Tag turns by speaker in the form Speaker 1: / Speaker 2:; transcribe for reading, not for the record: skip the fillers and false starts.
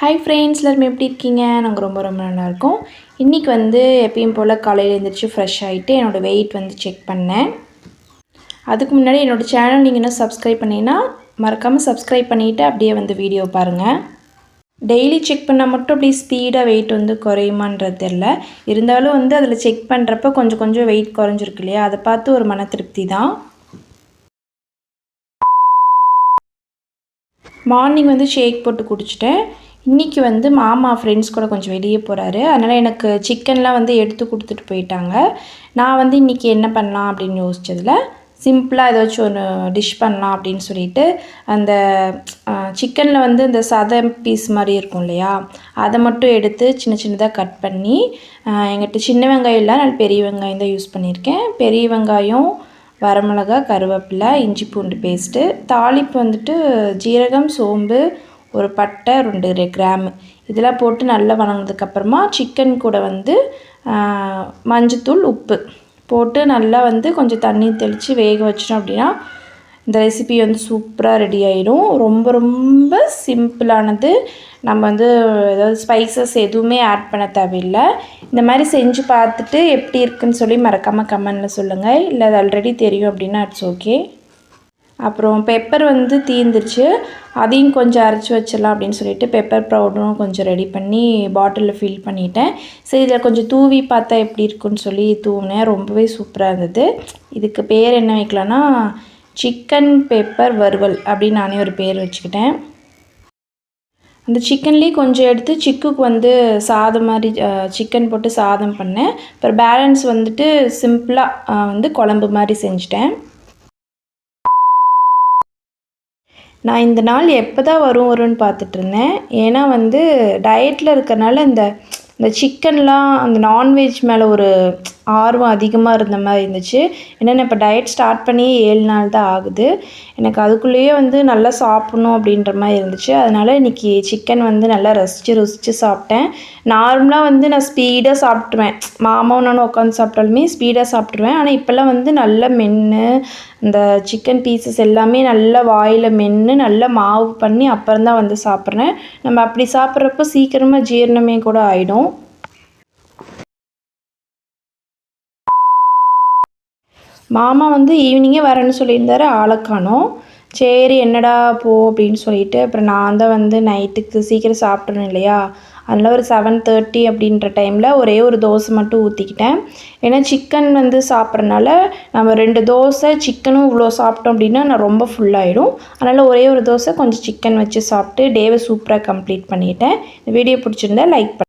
Speaker 1: Hi friends, எல்லாருமே எப்படி இருக்கீங்க? நாங்கள் ரொம்ப நல்லா இருக்கோம். இன்றைக்கி எப்பயும் போல் காலையில் எழுந்திரிச்சு ஃப்ரெஷ் ஆகிட்டு என்னோடய வெயிட் செக் பண்ணேன். அதுக்கு முன்னாடி என்னோடய சேனல் நீங்கள் இன்னும் சப்ஸ்கிரைப் பண்ணிங்கன்னா மறக்காமல் சப்ஸ்கிரைப் பண்ணிவிட்டு அப்படியே வீடியோ பாருங்கள். டெய்லி செக் பண்ணால் மட்டும் அப்படி ஸ்பீடாக வெயிட் குறையுமான்றது தெரில. இருந்தாலும் அதில் செக் பண்ணுறப்ப கொஞ்சம் வெயிட் குறைஞ்சிருக்கு இல்லையா, அதை பார்த்து ஒரு மன திருப்தி தான். மார்னிங் ஷேக் போட்டு குடிச்சிட்டேன். இன்றைக்கி மாமா ஃப்ரெண்ட்ஸ் கூட கொஞ்சம் வெளியே போகிறாரு. அதனால் எனக்கு சிக்கன்லாம் எடுத்து கொடுத்துட்டு போயிட்டாங்க. நான் இன்றைக்கி என்ன பண்ணலாம் அப்படின்னு யோசித்ததில் சிம்பிளாக ஏதாச்சும் ஒன்று டிஷ் பண்ணலாம் அப்படின்னு சொல்லிட்டு அந்த சிக்கனில் இந்த சதை பீஸ் மாதிரி இருக்கும் இல்லையா, அதை மட்டும் எடுத்து சின்னதாக கட் பண்ணி எங்கிட்ட சின்ன வெங்காயம் இல்லை, நான் பெரிய வெங்காயம் தான் யூஸ் பண்ணியிருக்கேன். பெரிய வெங்காயம், வரமிளகா, கருவேப்பிலை, இஞ்சி பூண்டு பேஸ்ட்டு, தாளிப்பு ஜீரகம், சோம்பு, ஒரு பட்டை, 2 கிராம்பு இதெல்லாம் போட்டு நல்லா வணங்கினதுக்கப்புறமா சிக்கன் கூட மஞ்சத்தூள், உப்பு போட்டு நல்லா கொஞ்சம் தண்ணி தெளித்து வேக வச்சிட்டோம் அப்படின்னா இந்த ரெசிபி சூப்பராக ரெடி ஆகிடும். ரொம்ப சிம்பிளானது. நம்ம ஏதாவது ஸ்பைசஸ் எதுவுமே ஆட் பண்ண தேவையில்லை. இந்த மாதிரி செஞ்சு பார்த்துட்டு எப்படி இருக்குன்னு சொல்லி மறக்காமல் கமெண்டில் சொல்லுங்கள். இல்லை அது ஆல்ரெடி தெரியும் அப்படின்னா இட்ஸ் ஓகே. அப்புறம் பெப்பர் தீர்ந்துருச்சு, அதையும் கொஞ்சம் அரைச்சி வச்சிடலாம் அப்படின்னு சொல்லிட்டு பெப்பர் பவுடரும் கொஞ்சம் ரெடி பண்ணி பாட்டிலில் ஃபில் பண்ணிட்டேன். சரி, இதில் கொஞ்சம் தூவி பார்த்தா எப்படி இருக்குன்னு சொல்லி தூவினேன். ரொம்பவே சூப்பராக இருந்தது. இதுக்கு பேர் என்ன வைக்கலான்னா சிக்கன் பெப்பர் வறுவல் அப்படின்னு நானே ஒரு பேர் வச்சுக்கிட்டேன். அந்த சிக்கன்லேயே கொஞ்சம் எடுத்து சிக்குக்கு சாதம் மாதிரி சிக்கன் போட்டு சாதம் பண்ணேன். அப்புறம் பேலன்ஸ் சிம்பிளாக குழம்பு மாதிரி செஞ்சுட்டேன். நான் இந்த நாள் எப்போ தான் வரும்னு பார்த்துட்ருந்தேன். ஏன்னா டயட்டில் இருக்கிறனால இந்த சிக்கன்லாம் அந்த நான்வெஜ் மேலே ஒரு ஆர்வம் அதிகமாக இருந்த மாதிரி இருந்துச்சு. ஏன்னா நான் இப்போ டயட் ஸ்டார்ட் பண்ணி 7 நாள் தான் ஆகுது. எனக்கு அதுக்குள்ளேயே நல்லா சாப்பிட்ணும் அப்படின்ற மாதிரி இருந்துச்சு. அதனால் இன்றைக்கி சிக்கன் நல்லா ருசித்து சாப்பிட்டேன். நார்மலாக நான் ஸ்பீடாக சாப்பிட்ருவேன். மாமாவும் நானும் உட்காந்து சாப்பிட்டாலுமே ஸ்பீடாக சாப்பிட்ருவேன். ஆனால் இப்போல்லாம் நல்லா மென்று இந்த சிக்கன் பீசஸ் எல்லாமே நல்லா வாயில் மென்று நல்லா மாவு பண்ணி அப்புறம் தான் சாப்பிட்றேன். நம்ம அப்படி சாப்பிட்றப்போ சீக்கிரமாக ஜீரணமே கூட ஆகிடும். மாமா ஈவினிங்கே வரேன்னு சொல்லியிருந்தாரு, ஆளை காணோம். சரி என்னடா போ அப்படின்னு சொல்லிட்டு அப்புறம் நான் தான் நைட்டுக்கு சீக்கிரம் சாப்பிட்றேன் இல்லையா, அதனால் ஒரு 7:30 அப்படின்ற டைமில் ஒரே ஒரு தோசை மட்டும் ஊற்றிக்கிட்டேன். ஏன்னா சிக்கன் சாப்பிட்றனால நம்ம 2 தோசை சிக்கனும் இவ்வளோ சாப்பிட்டோம் அப்படின்னா நான் ரொம்ப ஃபுல்லாகிடும். அதனால் ஒரே ஒரு தோசை கொஞ்சம் சிக்கன் வச்சு சாப்பிட்டு டேவை சூப்பராக கம்ப்ளீட் பண்ணிட்டேன். இந்த வீடியோ பிடிச்சிருந்தா லைக்